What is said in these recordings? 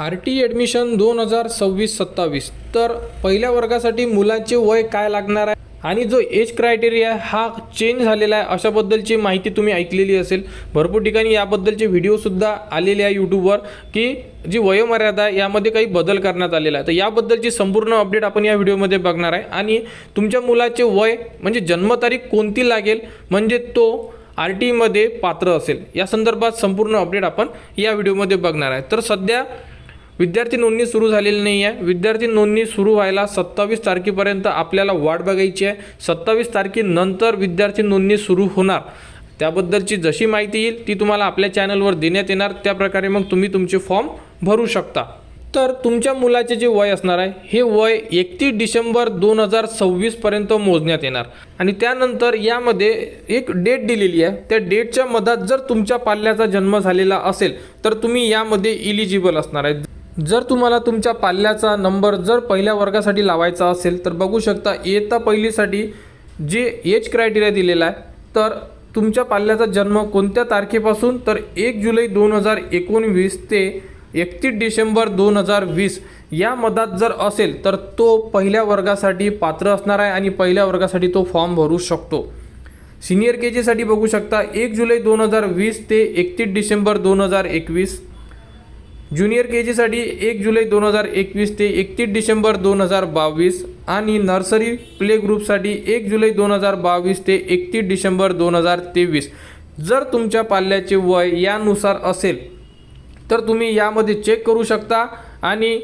RT admission 2026-27 तर पहिल्या वर्गासाठी मुलांचे वय काय लागणार आहे आणि जो एज क्रायटेरिया हा चेंज झालेला आहे अशाबद्दलची माहिती तुम्ही ऐकलेली असेल। भरपूर ठिकाणी याबद्दलचे व्हिडिओसुद्धा आलेले आहे यूट्यूबवर की जी वयोमर्यादा आहे यामध्ये काही बदल करण्यात आलेला आहे। तर याबद्दलची संपूर्ण अपडेट आपण या व्हिडिओमध्ये बघणार आहे आणि तुमच्या मुलाचे वय म्हणजे जन्मतारीख कोणती लागेल म्हणजे तो RT मध्ये पात्र असेल या संदर्भात संपूर्ण अपडेट आपण या व्हिडिओमध्ये बघणार आहे। तर सध्या विद्यार्थी नोंदणी सुरू झालेली नाही आहे। विद्यार्थी नोंदणी सुरू व्हायला 27 तारखेपर्यंत आपल्याला वाट बघायची आहे। 27 तारखेनंतर विद्यार्थी नोंदणी सुरू होणार। त्याबद्दलची जशी माहिती येईल ती तुम्हाला आपल्या चॅनलवर देण्यात येणार। त्या प्रकारे मग तुम्ही तुमचे फॉर्म भरू शकता। तर तुमच्या मुलाचे जे वय असणार आहे हे वय 31 डिसेंबर 2026 पर्यंत मोजण्यात येणार आणि त्यानंतर यामध्ये एक डेट दिलेली आहे। त्या डेटच्या मधात जर तुमच्या पाल्याचा जन्म झालेला असेल तर तुम्ही यामध्ये इलिजिबल असणार आहे। जर तुम्हाला तुमच्या पाल्याचा नंबर जर पहिल्या वर्गासाठी लावायचा असेल तर बघू शकता इयत्ता पहिलीसाठी जे एज क्रायटेरिया दिलेला आहे तर तुमच्या पाल्याचा जन्म कोणत्या तारखेपासून तर 1 जुलै 2019 ते 31 डिसेंबर 2020 या मधात जर असेल तर तो पहिल्या वर्गासाठी पात्र असणार आहे आणि पहिल्या वर्गासाठी तो फॉर्म भरू शकतो। सिनियर KG साठी बघू शकता 1 जुलै 2020 ते 31 डिसेंबर 2021, ज्युनियर KG साठी 1 जुलै 2021 ते 31 डिसेंबर 2022 आणि नर्सरी प्ले ग्रुपसाठी 1 जुलै 2022 ते 31 डिसेंबर 2023। जर तुमच्या पाल्याचे वय यानुसार असेल तर तुम्ही यामध्ये चेक करू शकता आणि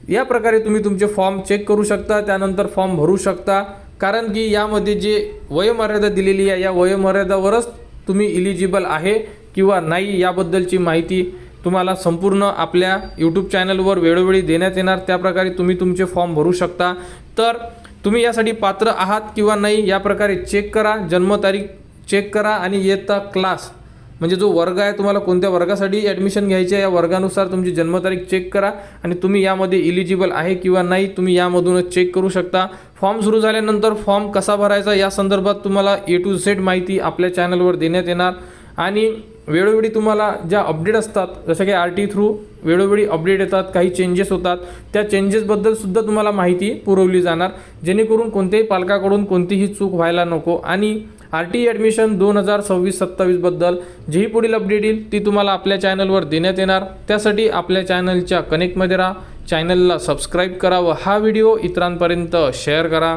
या प्रकारे तुम्ही तुमचे फॉर्म चेक करू शकता, त्यानंतर फॉर्म भरू शकता। कारण की यामध्ये जे वयोमर्यादा दिलेली आहे या वयोमर्यादावरच तुम्ही इलिजिबल आहे किंवा नाही याबद्दलची माहिती तुम्हाला संपूर्ण आपल्या यूट्यूब चॅनलवर वेळोवेळी देण्यात येणार। त्या प्रकारे तुम्ही तुमचे फॉर्म भरू शकता। तर तुम्ही यासाठी पात्र आहात किंवा नाही या प्रकारे चेक करा, जन्मतारीख चेक करा आणि इयत्ता क्लास म्हणजे जो वर्ग आहे तुम्हाला कोणत्या वर्गासाठी ॲडमिशन घ्यायचे आहे या वर्गानुसार तुमची जन्मतारीख चेक करा आणि तुम्ही यामध्ये इलिजिबल आहे किंवा नाही तुम्ही यामधूनच चेक करू शकता। फॉर्म सुरू झाल्यानंतर फॉर्म कसा भरायचा या संदर्भात तुम्हाला A to Z माहिती आपल्या चॅनलवर देण्यात येणार आणि वेळोवेळी तुम्हाला ज्या अपडेट असतात जसं की RT थ्रू वेळोवेळी अपडेट येतात, काही चेंजेस होतात, त्या चेंजेसबद्दल सुद्धा तुम्हाला माहिती पुरवली जाणार जेणेकरून कोणत्याही पालकाकडून कोणतीही चूक व्हायला नको आणि RT ॲडमिशन 2026-27 बद्दल जेही पुढील अपडेट येईल ती तुम्हाला आपल्या चॅनलवर देण्यात येणार। त्यासाठी आपल्या चॅनलच्या कनेक्टमध्ये राहा, चॅनलला सबस्क्राईब करा व हा व्हिडिओ इतरांपर्यंत शेअर करा।